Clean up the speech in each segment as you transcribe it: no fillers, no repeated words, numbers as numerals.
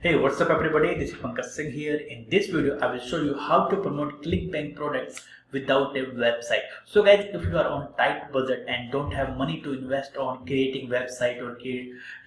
Hey, what's up everybody? This is Pankaj Singh here. In this video, I will show you how to promote ClickBank products without a website. So guys, if you are on tight budget and don't have money to invest on creating website or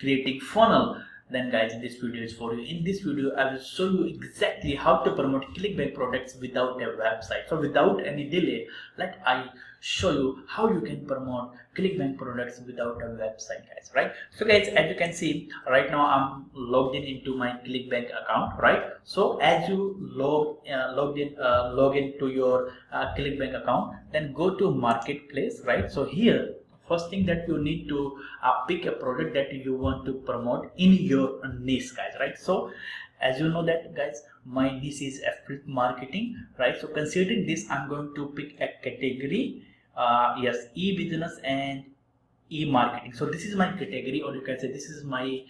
creating funnel, then guys, this video is for you. In this video, I will show you exactly how to promote ClickBank products without a website. So without any delay, let I show you how you can promote ClickBank products without a website, guys. Right? So guys, as you can see right now, I'm logged into my ClickBank account, right? So as you log into your ClickBank account, then go to marketplace, right? So here, first thing that you need to pick a product that you want to promote in your niche, guys, right? So as you know that guys, my niche is affiliate marketing, right? So considering this, I'm going to pick a category, yes, e-business and e-marketing. So this is my category, or you can say this is my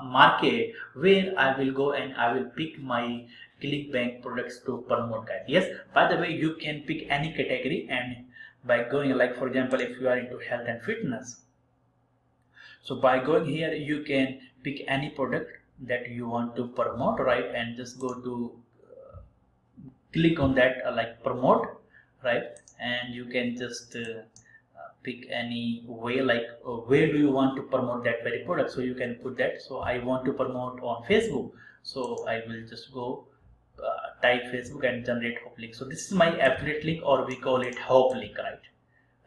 market where I will go and I will pick my ClickBank products to promote, guys. Yes, by the way, you can pick any category, and by going, like for example, if you are into health and fitness, so by going here you can pick any product that you want to promote, right? And just go to click on that like promote, right? And you can just pick any way, like where do you want to promote that very product. So you can put that. So I want to promote on Facebook, so I will just go type Facebook and generate hope link. So this is my affiliate link, or we call it hope link,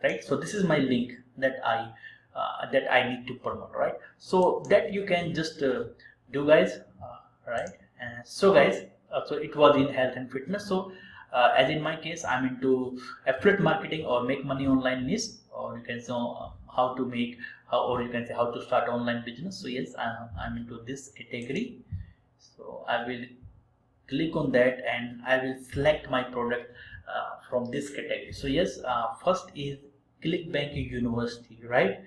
right? So this is my link that I need to promote, right? So that you can just do, guys, right? And so guys, so it was in health and fitness. So as in my case, I'm into affiliate marketing or make money online niche, or you can say how to make, or you can say how to start online business. So yes, I'm into this category. So I will click on that and I will select my product from this category. So yes, first is ClickBank University, right?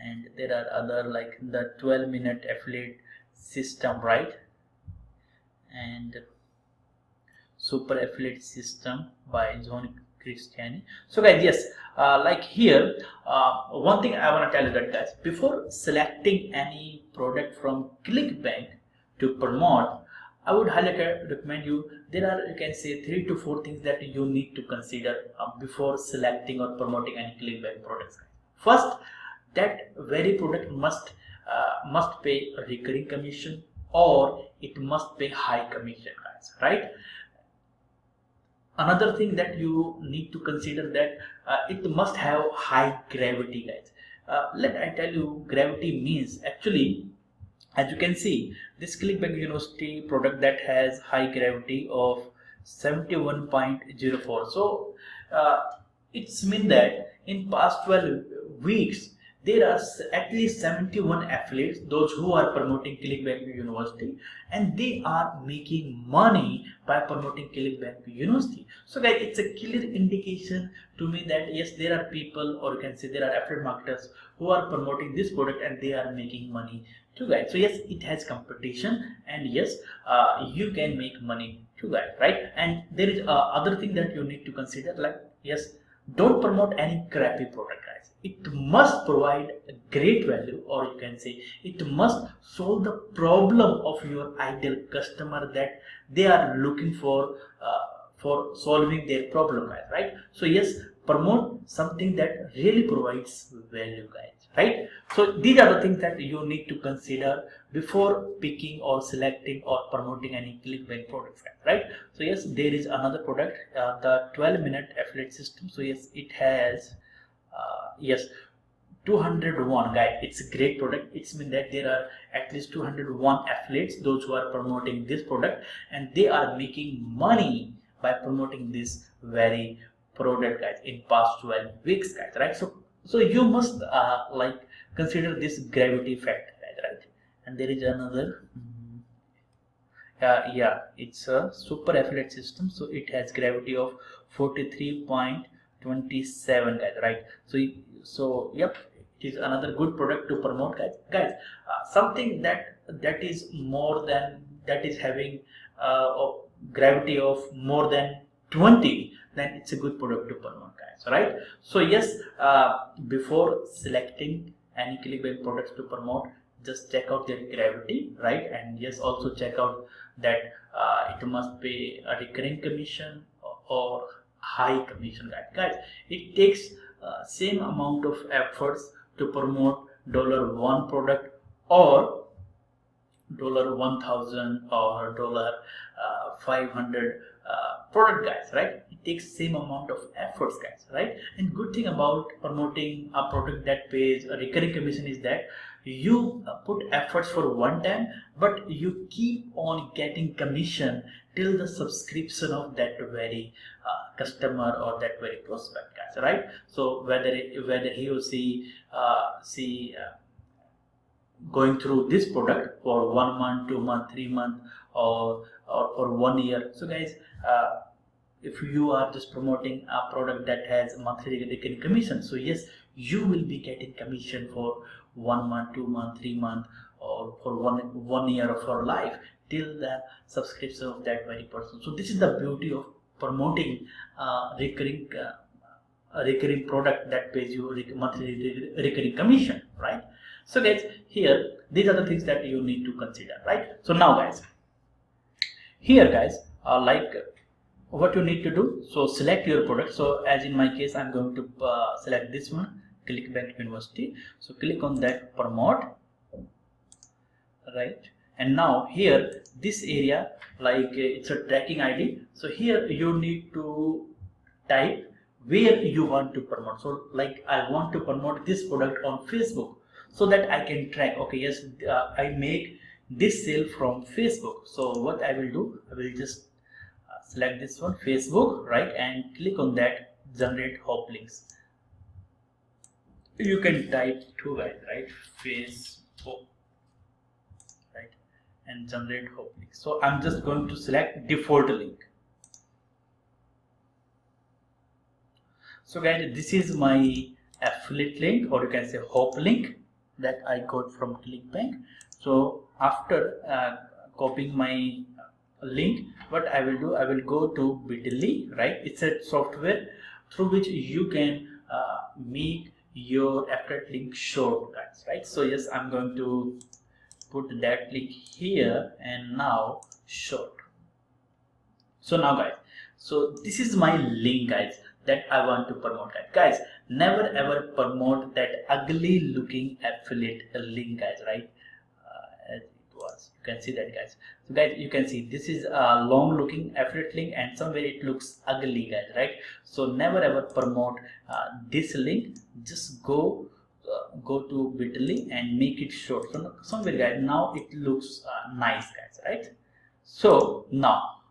And there are other like the 12-minute affiliate system, right? And super affiliate system by John Christiani. So guys, yes, like here, one thing I want to tell you that guys, before selecting any product from ClickBank to promote, I would highly recommend you, there are, you can say, 3 to 4 things that you need to consider before selecting or promoting any ClickBank products. First, that very product must pay a recurring commission, or it must pay high commission, guys, right? Another thing that you need to consider that it must have high gravity, guys. Let I tell you, gravity means actually, as you can see, this ClickBank University product that has high gravity of 71.04. So it's mean that in past 12 weeks there are at least 71 affiliates, those who are promoting ClickBank University, and they are making money by promoting ClickBank University. So guys, it's a clear indication to me that yes, there are people, or you can say there are affiliate marketers who are promoting this product and they are making money too, guys. So yes, it has competition, and yes, you can make money too, guys, right? And there is other thing that you need to consider, like yes, don't promote any crappy product, guys. It must provide a great value, or you can say it must solve the problem of your ideal customer that they are looking for solving their problem, guys, right? So yes, promote something that really provides value, guys, right? So these are the things that you need to consider before picking or selecting or promoting any ClickBank products, right? So yes, there is another product, the 12-minute affiliate system. So yes, it has yes, 201, guys. It's a great product. It's mean that there are at least 201 affiliates, those who are promoting this product, and they are making money by promoting this very product, guys, in past 12 weeks, guys, right? So you must like consider this gravity factor, guys, right? And there is another, yeah, it's a super affiliate system. So it has gravity of 43.27, guys, right? So yep, it is another good product to promote, guys. Something that is more than, that is having gravity of more than 20, then it's a good product to promote, guys, right? So yes, before selecting any ClickBank products to promote, just check out their gravity, right? And yes, also check out that it must pay a recurring commission or high commission, guys. It takes same amount of efforts to promote $1 product or $1,000 or $500 product, guys, right? It takes same amount of efforts, guys, right? And good thing about promoting a product that pays a recurring commission is that you put efforts for one time, but you keep on getting commission till the subscription of that very customer or that very prospect, guys, right? So whether he or she going through this product for 1 month, 2 month, 3 month, or for 1 year. So guys, if you are just promoting a product that has monthly recurring commission, so yes, you will be getting commission for 1 month, 2 month, 3 month, or for one year of your life till the subscription of that very person. So this is the beauty of promoting recurring product that pays you monthly recurring commission, right? So guys, here these are the things that you need to consider, right? So now guys, here guys, what you need to do, so select your product. So as in my case, I'm going to select this one, ClickBank University. So click on that, promote, right? And now here this area, it's a tracking ID. So here you need to type where you want to promote. So I want to promote this product on Facebook, so that I can track, okay, yes, I make this sale from Facebook. So what I will do, I will just select this one, Facebook, right? And click on that, generate hop links. You can type too, guys, right? Facebook, right? And generate hop links. So I'm just going to select default link. So guys, this is my affiliate link, or you can say hop link, that I got from ClickBank. So after copying my link, what I will do, I will go to bit.ly, right? It's a software through which you can make your affiliate link short, guys, right? So yes, I'm going to put that link here and now short. So now guys, so this is my link, guys, that I want to promote, guys. Never ever promote that ugly looking affiliate link, guys, right? As it was, you can see that, guys. So guys, you can see this is a long looking affiliate link and somewhere it looks ugly, guys, right? So never ever promote this link. Just go to bit.ly and make it short. So somewhere, guys, now it looks nice, guys, right? So now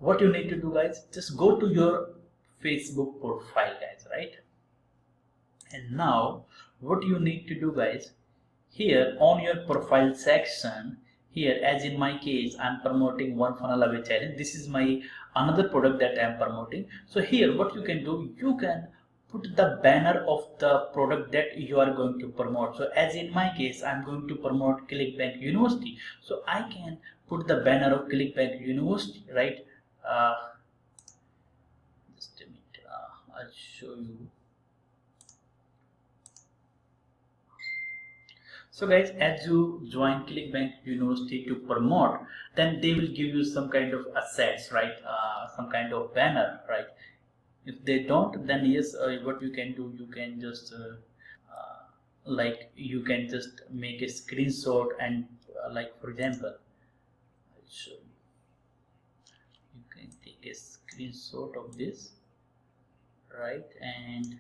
what you need to do, guys, just go to your Facebook profile, guys, right? And now what you need to do, guys, here on your profile section, here as in my case, I'm promoting one funnel away challenge. This is my another product that I'm promoting. So here what you can do, you can put the banner of the product that you are going to promote. So as in my case, I'm going to promote ClickBank University. So I can put the banner of ClickBank University, right? Just a minute, I'll show you. So guys, as you join ClickBank University to promote, then they will give you some kind of assets, right? Some kind of banner, right? If they don't, then yes, what you can do, you can just you can just make a screenshot and for example, I'll show you. You can take a screenshot of this, right? And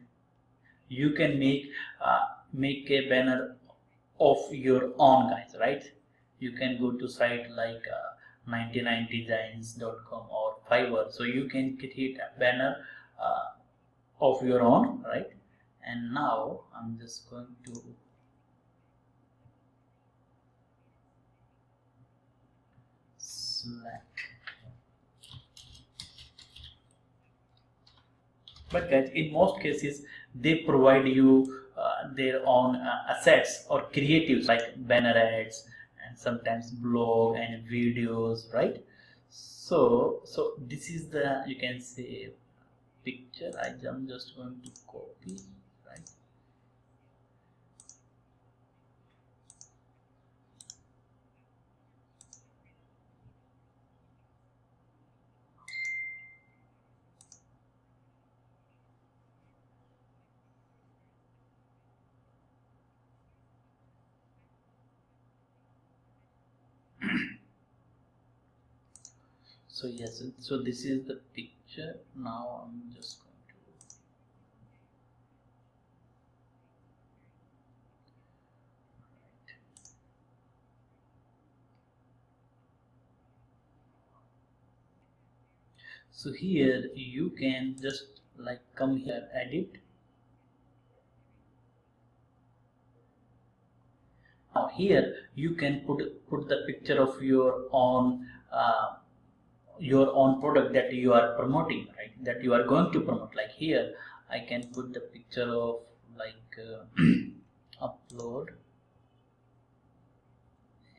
you can make a banner of your own, guys, right? You can go to site like 99designs.com or Fiverr, so you can create a banner of your own, right? And now I'm just going to select. But guys, in most cases they provide you their own assets or creatives like banner ads and sometimes blog and videos, right? So this is the, you can say, picture. I'm just going to copy, right? So yes, so this is the picture. Now I'm just going to so here you can just like come here, edit. Now here you can put the picture of your own product that you are promoting, right? That you are going to promote. Like here, I can put the picture of like upload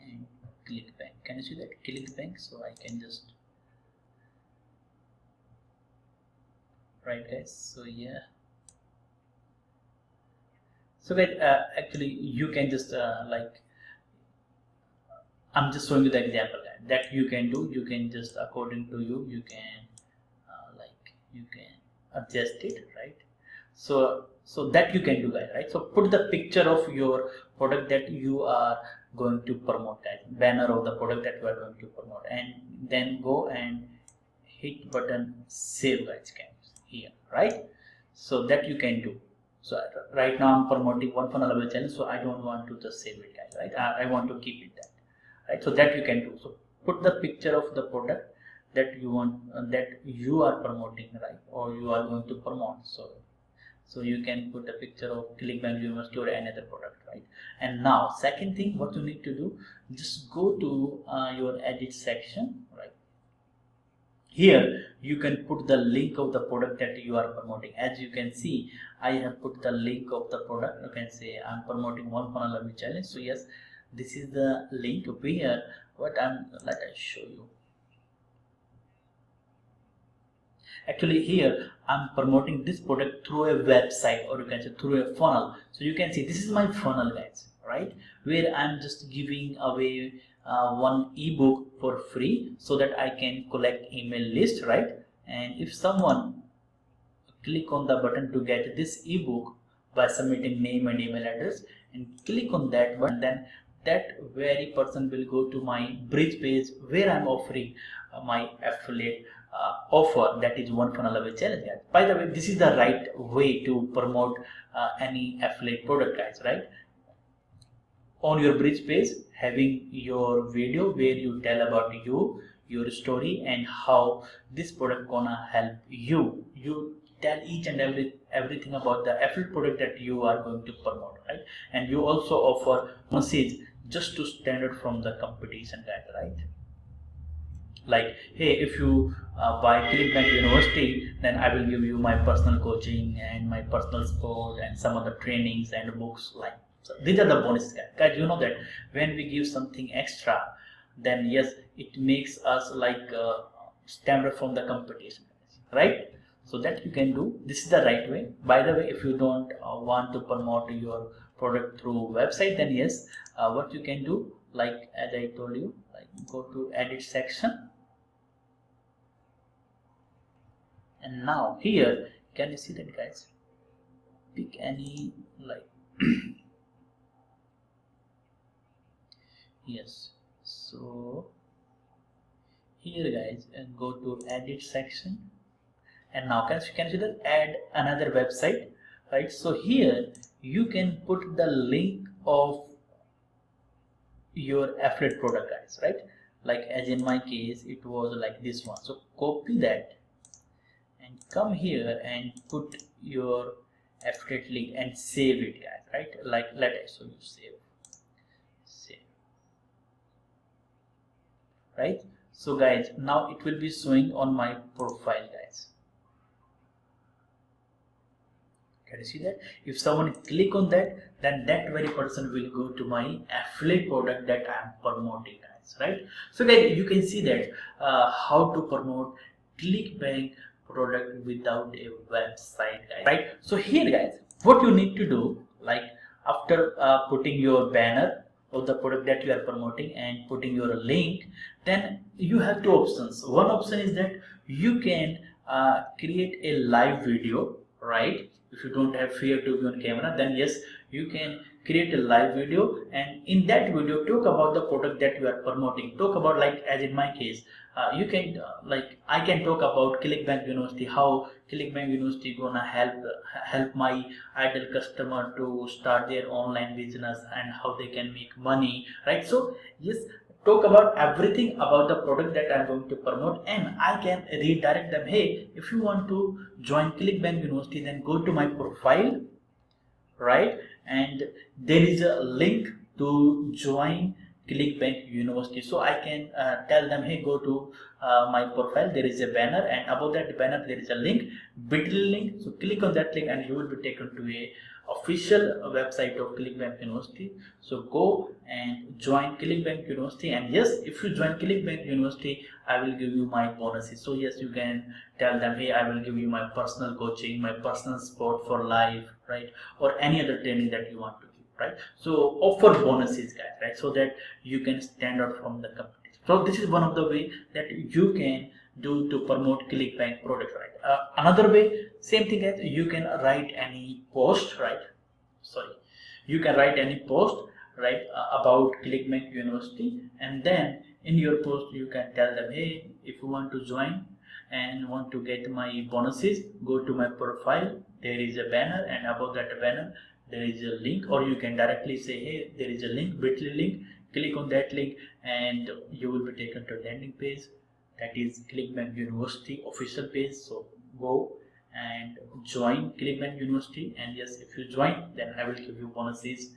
and ClickBank. Can you see that ClickBank? So I can just right, guys. So yeah. So guys, actually you can just like I'm just showing you the example that you can do. You can just according to you can like you can adjust it, right? So that you can do, guys, right? So put the picture of your product that you are going to promote, guys, banner of the product that you are going to promote, and then go and hit button save, guys, here, right? So that you can do. So right now I'm promoting one funnel level challenge, so I don't want to just save it, guys, right? I want to keep it that, right? So that you can do. So put the picture of the product that you want that you are promoting, right, or you are going to promote. So you can put a picture of ClickBank University or another product, right? And now second thing, what you need to do, just go to your edit section, right? Here you can put the link of the product that you are promoting. As you can see, I have put the link of the product. You can say I'm promoting one funnel level challenge. So yes, this is the link where let I show you. Actually here I'm promoting this product through a website, or you can say through a funnel. So you can see this is my funnel, guys, right, where I'm just giving away one ebook for free so that I can collect email list, right? And if someone click on the button to get this ebook by submitting name and email address and click on that button, then that very person will go to my bridge page where I'm offering my affiliate offer, that is one funnel level challenge, guys. By the way, this is the right way to promote any affiliate product, guys, right? On your bridge page, having your video where you tell about your story and how this product gonna help you. You tell each and everything about the affiliate product that you are going to promote, right? And you also offer message just to stand out from the competition, guys, right? Like, hey, if you buy ClickBank University, then I will give you my personal coaching and my personal support and some other trainings and books. Like, so these are the bonuses, guys. You know that when we give something extra, then yes, it makes us like stand out from the competition, right? So that you can do. This is the right way. By the way, if you don't want to promote your product through website, then yes, what you can do, like as I told you, like go to edit section. And now here, can you see that, guys? Pick any like yes. So here, guys, and go to edit section. And now can you see that add another website, right? So here you can put the link of your affiliate product, guys, right? Like as in my case, it was like this one. So copy that and come here and put your affiliate link and save it, guys, right? Like let us show you save, right? So guys, now it will be showing on my profile, guys. Can you see that? If someone click on that, then that very person will go to my affiliate product that I am promoting, guys, right? So guys, you can see that how to promote ClickBank product without a website, guys, right? So here, guys, what you need to do, like after putting your banner of the product that you are promoting and putting your link, then you have two options. One option is that you can create a live video, right? If you don't have fear to be on camera, then yes, you can create a live video, and in that video talk about the product that you are promoting. Talk about, like as in my case, you can like I can talk about ClickBank University, how ClickBank University gonna help my ideal customer to start their online business and how they can make money, right? So yes, talk about everything about the product that I'm going to promote, and I can redirect them. Hey, if you want to join ClickBank University, then go to my profile, right? And there is a link to join ClickBank University. So I can tell them, hey, go to my profile, there is a banner, and above that banner there is a link, bit.ly link. So click on that link and you will be taken to a official website of ClickBank University. So go and join ClickBank University, and yes, if you join ClickBank University, I will give you my bonuses. So yes, you can tell them, hey, I will give you my personal coaching, my personal support for life, right? Or any other training that you want to give, right? So offer bonuses, guys, right? So that you can stand out from the competition. So this is one of the way that you can do to promote ClickBank product, right? Another way, same thing as you can write any post, right? You can write any post, right, about ClickBank University, and then in your post you can tell them, hey, if you want to join and want to get my bonuses, go to my profile, there is a banner, and above that banner there is a link, or you can directly say, hey, there is a link, bit.ly link, click on that link and you will be taken to landing page, that is ClickBank University official page. So go and join ClickBank University, and yes, if you join, then I will give you bonuses,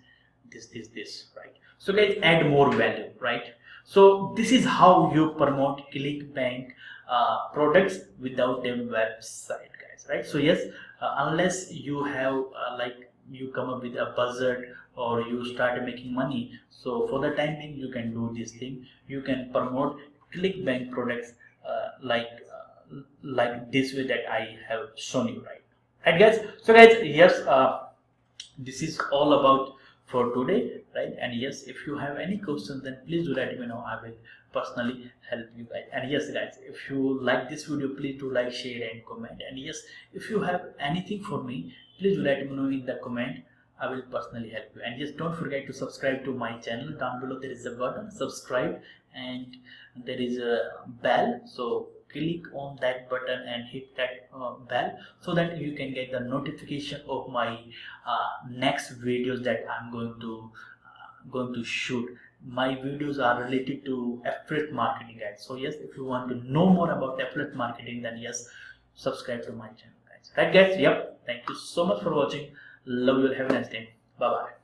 this, right? So guys, add more value, right? So this is how you promote ClickBank products without a website, guys, right? So yes, unless you have you come up with a budget or you start making money, so for the time being you can do this thing. You can promote ClickBank products like this way that I have shown you, right guys? So guys, yes, this is all about for today, right? And yes, if you have any questions, then please do let me know. I will personally help you guys. And yes guys, if you like this video, please do like, share and comment. And yes, if you have anything for me, please do let me know in the comment. I will personally help you. And yes, don't forget to subscribe to my channel. Down below there is a button, subscribe, and there is a bell. So click on that button and hit that bell, so that you can get the notification of my next videos that I'm going to shoot. My videos are related to affiliate marketing, guys. So yes, if you want to know more about affiliate marketing, then yes, subscribe to my channel, guys. Right guys? Yep. Thank you so much for watching. Love you. Have a nice day. Bye bye.